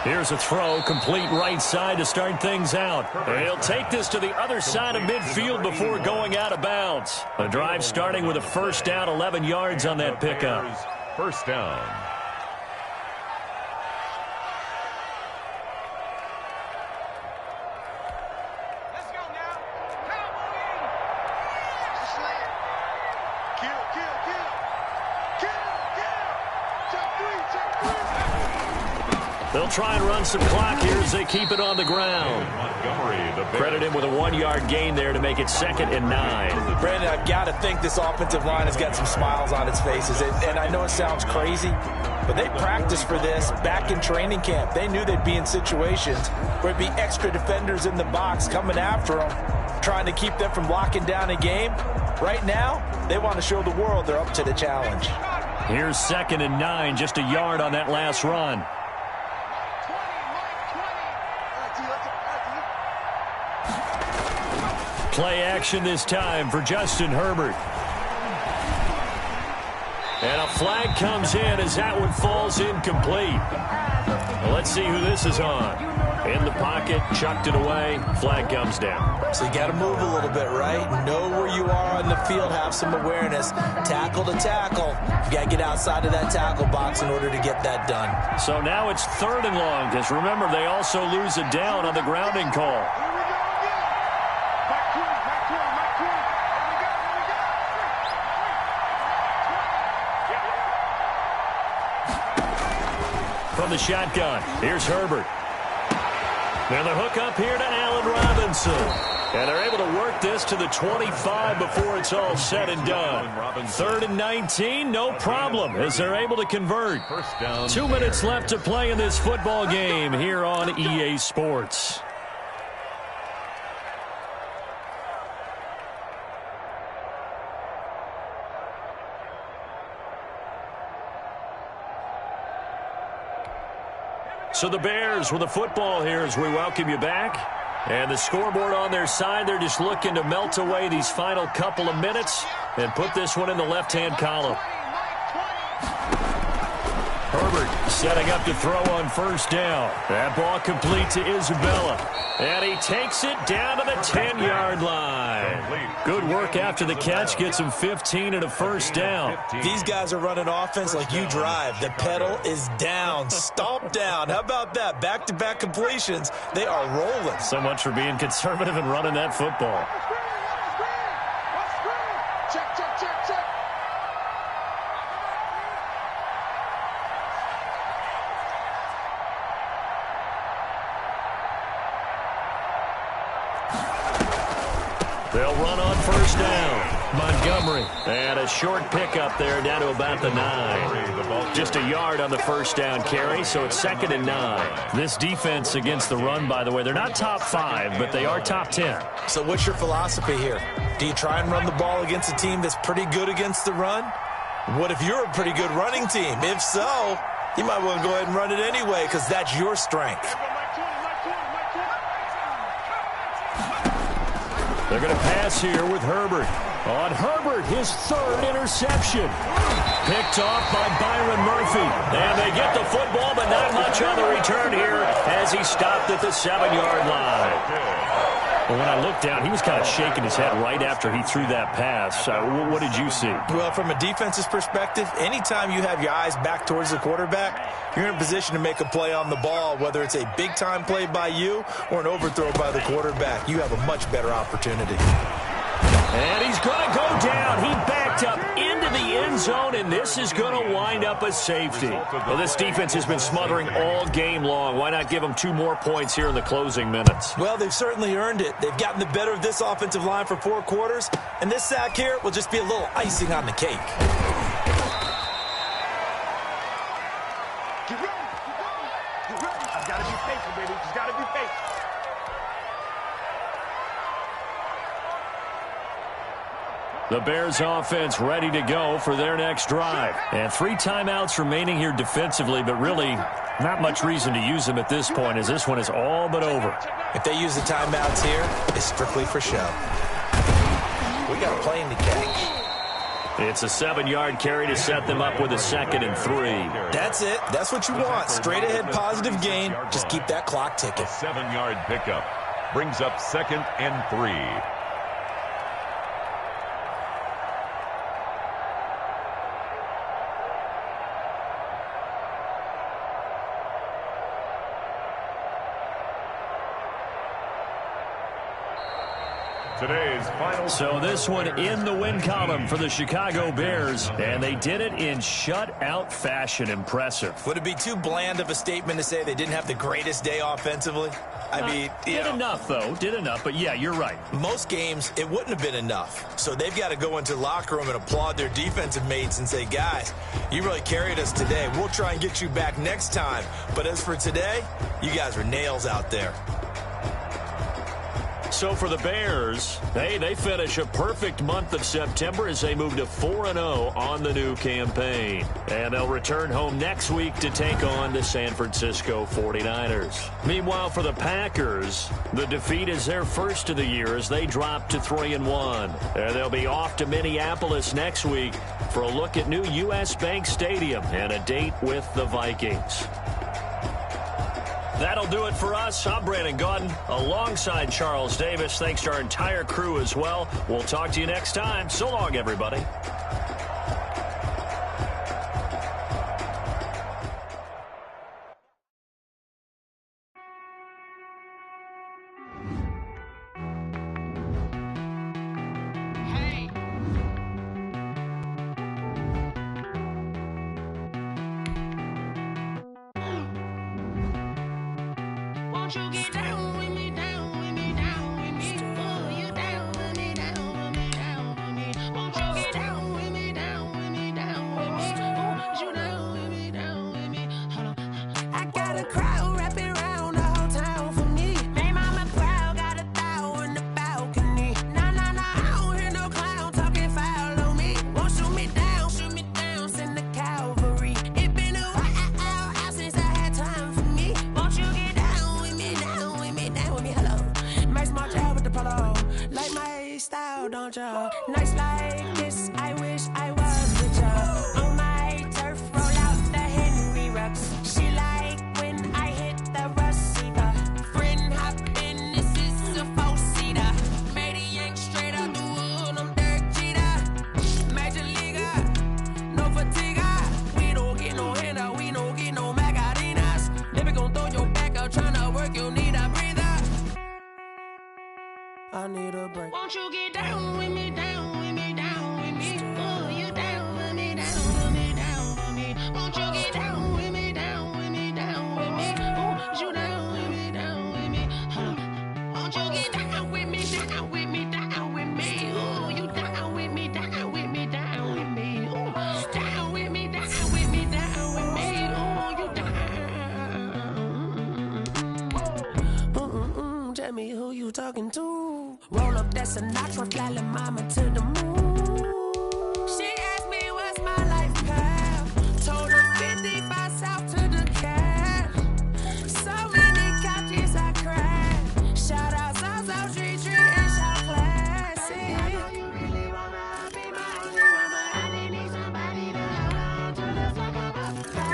way. Here's a throw, complete right side to start things out. And he'll take this to the other side of midfield before going out of bounds. The drive starting with a first down, 11 yards on that pickup. First down. They'll try and run some clock here as they keep it on the ground. Credit him with a 1-yard gain there to make it 2nd and 9. Brandon, I've got to think this offensive line has got some smiles on its faces. And I know it sounds crazy, but they practiced for this back in training camp. They knew they'd be in situations where it'd be extra defenders in the box coming after them, trying to keep them from locking down a game. Right now, they want to show the world they're up to the challenge. Here's 2nd and 9, just a yard on that last run. Play action this time for Justin Herbert. And a flag comes in as that one falls incomplete. Well, let's see who this is on. In the pocket, chucked it away, flag comes down. So you got to move a little bit, right? Know where you are on the field, have some awareness. Tackle to tackle. You got to get outside of that tackle box in order to get that done. So now it's 3rd and long, because remember, they also lose a down on the grounding call. From the shotgun, here's Herbert. And the hook up here to Allen Robinson. And they're able to work this to the 25 before it's all said and done. 3rd and 19, no problem, as they're able to convert. 2 minutes left to play in this football game here on EA Sports. So the Bears with the football here as we welcome you back. And the scoreboard on their side, they're just looking to melt away these final couple of minutes and put this one in the left-hand column. Herbert setting up to throw on first down. That ball complete to Isabella. And he takes it down to the 10-yard line. Good work after the catch. Gets him 15 and a first down. These guys are running offense like you drive. The pedal is down, stomp down. How about that? Back-to-back completions. They are rolling. So much for being conservative and running that football. Check, check, check, check. They'll run on first down. Montgomery. And a short pickup there down to about the 9. Just a yard on the first down carry, so it's 2nd and 9. This defense against the run, by the way, they're not top 5, but they are top 10. So what's your philosophy here? Do you try and run the ball against a team that's pretty good against the run? What if you're a pretty good running team? If so, you might want to go ahead and run it anyway because that's your strength. They're going to pass here with Herbert. On Herbert, his 3rd interception. Picked off by Byron Murphy. And they get the football, but not much on the return here as he stopped at the 7-yard line. Well, when I looked down, he was kind of shaking his head right after he threw that pass. What did you see? Well, from a defense's perspective, anytime you have your eyes back towards the quarterback, you're in a position to make a play on the ball, whether it's a big-time play by you or an overthrow by the quarterback. You have a much better opportunity. And he's going to go down. He backed up into the end zone, and this is going to wind up a safety. Well, this defense has been smothering all game long. Why not give them 2 more points here in the closing minutes? Well, they've certainly earned it. They've gotten the better of this offensive line for 4 quarters, and this sack here will just be a little icing on the cake. Get ready. Get ready. You gotta be patient, baby. You gotta be patient. The Bears offense ready to go for their next drive. And 3 timeouts remaining here defensively, but really not much reason to use them at this point as this one is all but over. If they use the timeouts here, it's strictly for show. We got a plane to catch. It's a 7-yard carry to set them up with a 2nd and 3. That's it. That's what you want. Straight ahead positive gain. Just keep that clock ticking. 7-yard pickup brings up 2nd and 3. Today's final. So this one in the win column for the Chicago Bears, and they did it in shutout fashion. Impressive. Would it be too bland of a statement to say they didn't have the greatest day offensively? I mean, did enough, though. Did enough, but yeah, you're right. Most games, it wouldn't have been enough. So they've got to go into the locker room and applaud their defensive mates and say, guys, you really carried us today. We'll try and get you back next time. But as for today, you guys are nails out there. So for the Bears, they finish a perfect month of September as they move to 4-0 on the new campaign. And they'll return home next week to take on the San Francisco 49ers. Meanwhile, for the Packers, the defeat is their first of the year as they drop to 3-1. And they'll be off to Minneapolis next week for a look at new U.S. Bank Stadium and a date with the Vikings. That'll do it for us. I'm Brandon Gaudin alongside Charles Davis. Thanks to our entire crew as well. We'll talk to you next time. So long, everybody. You get down with me, down with me, down with me. Oh, you down with me, down with me, down with me. Won't you get down with me, down with me, down with me? Oh, you down with me, down with me. Hold on. I got a crowd wrapping around the whole town for me. Name on my crowd, got a thou in the balcony. Nah, I don't hear no clown talking foul on me. Won't shoot me down, send the cavalry. It been a while since I had time for me. Won't you get down with me, down with me, down with me? Hello. Max my job with the polo. Like my style, don't y'all? Nights like this, I wish I was with y'all. On my turf, roll out the Henry talking to. Roll up, that's a knock for fly little mama to the moon. She asked me what's my life path. Told her 55 south to the cash. So many couches I crashed. Shout out South South Street and South Classic. I know you really wanna be my only one, but I didn't need somebody to hold on to the second up. I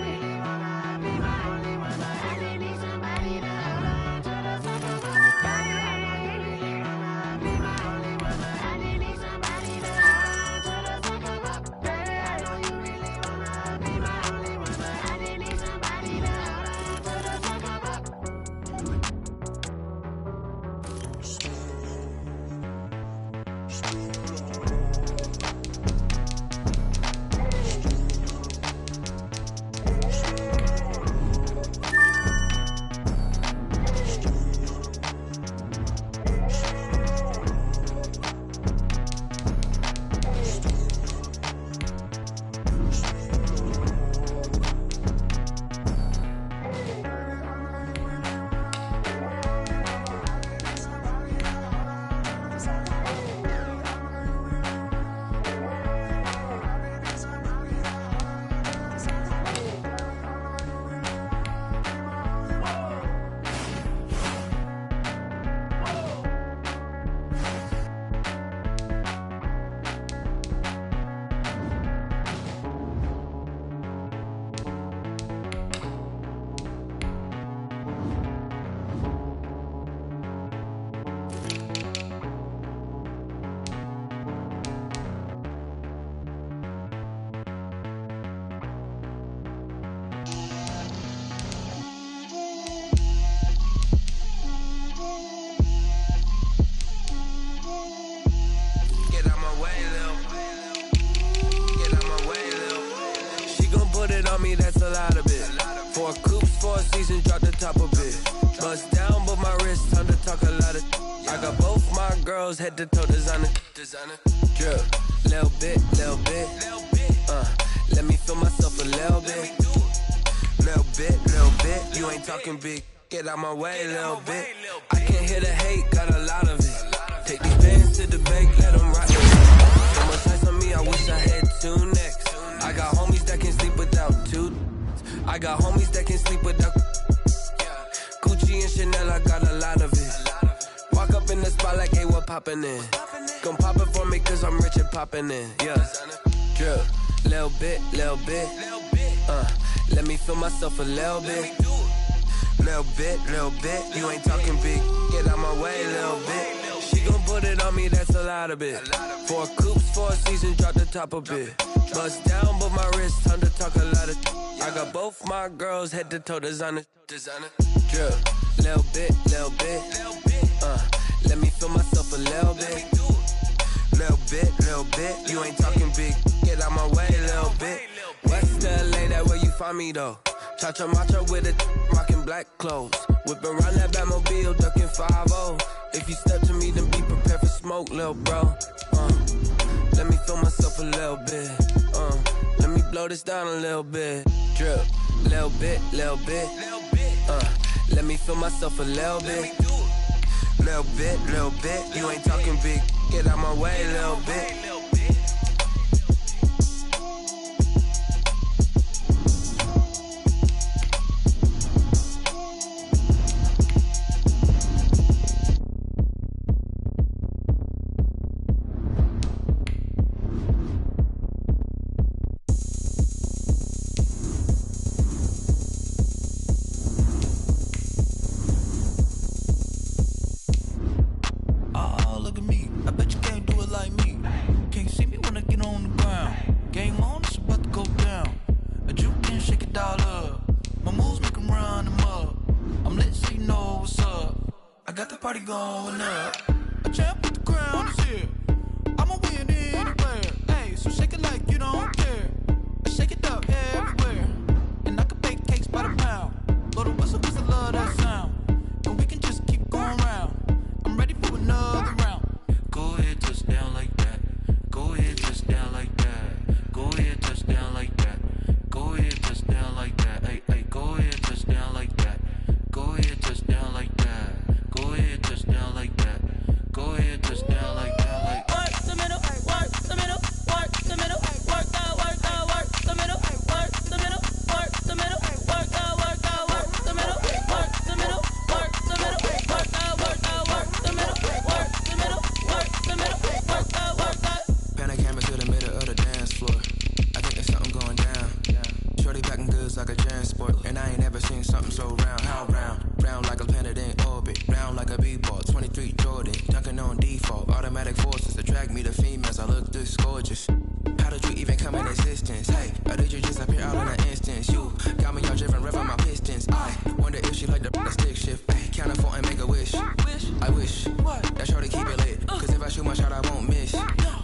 really wanna be my only one, but I didn't need somebody to hold on to the second up. I know you really wanna be my only one, but I didn't need somebody to hold on to the second up. I know you really wanna be my only one, but I didn't need somebody to hold on to the second up. Get out my way, Lil. Get out my way, Lil. She gon' put it on me, that's a lot of it. 4 coops, 4 seasons, drop the top of it. Bust down, but my wrist, time to talk a lot of. I got both my girls, head to toe designer. Drip, little bit, little bit. Let me feel myself a little bit. Little bit. You ain't talking big. Get out my way, little bit. I can't hear the hate, got a lot of it. Take these bands to the bank, let them rock it. So much ice on me, I wish I had 2 necks. I got homies that can sleep without 2. I got homies that can sleep without Gucci and Chanel, I got a lot of it. Walk up in the spot like, hey, what poppin' in? Gon' pop it for me cause I'm rich and poppin' in. Yeah, drip, little bit. Let me feel myself a little bit. Little bit. You ain't talking big. Get out my way, little bit. She gon' put it on me, that's a lot of it. 4 coops, 4 seasons, drop the top a bit. Bust down, but my wrist, time to talk a lot of. I got both my girls, head to toe designer. Drip, little bit. Let me feel myself a little bit. Little bit. You ain't talking big. Get out my way, little bit. West LA, that where you find me though. Cha-cha matcha with a rockin' black clothes. Whip around that Batmobile, ducking 5-0. If you step to me, then be prepared for smoke, lil' bro. Let me feel myself a little bit. Let me blow this down a little bit. Drip, little bit. Let me feel myself a little bit. Little bit. You ain't talking big. Get out my way, little bit. Party going up. A champ with the crown is here. I'ma win anywhere. Hey, so shake it like you don't care. Shake it up everywhere. And I can bake cakes by the pound. Blow the whistle cause I love that sound. And we can just keep going round. I'm ready for another round. Go ahead, touch down like that. Go ahead, touch down like that. Go ahead, touch down like that. Go ahead, touch down like that. Hey, go ahead, touch down like that. Go ahead, touch down like that. Go ahead, touch down. like me, the females, I look this gorgeous. How did you even come in existence? Hey, or did you just appear all in an instance? You got me all driven, revving my pistons. I wonder if she like the stick shift. Hey, count up and make a wish. I wish that shorty keep it lit. Cause if I shoot my shot, I won't miss.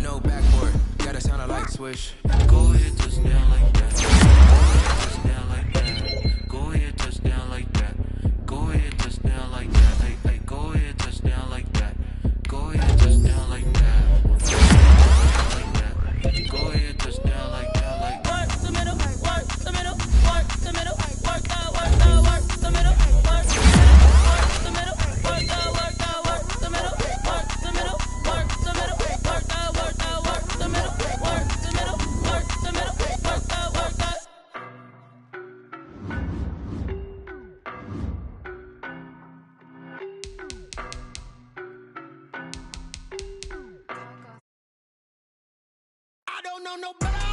No backboard, gotta sound a light switch. Go ahead, touch down like that. Touch down like that. Go ahead, touch down like that. Go ahead, touch down like that. Hey, hey, go ahead, touch down like that. Go ahead, touch down like that. Like that. Go ahead, touch down like that. Like that. Work the middle, work the middle, work the middle, work that, work that, work the middle, work the middle, work that, work that, work the middle, work the middle, work the middle, work that, work that, work the middle, work the middle, work the middle, work that, work that. I don't know nobody.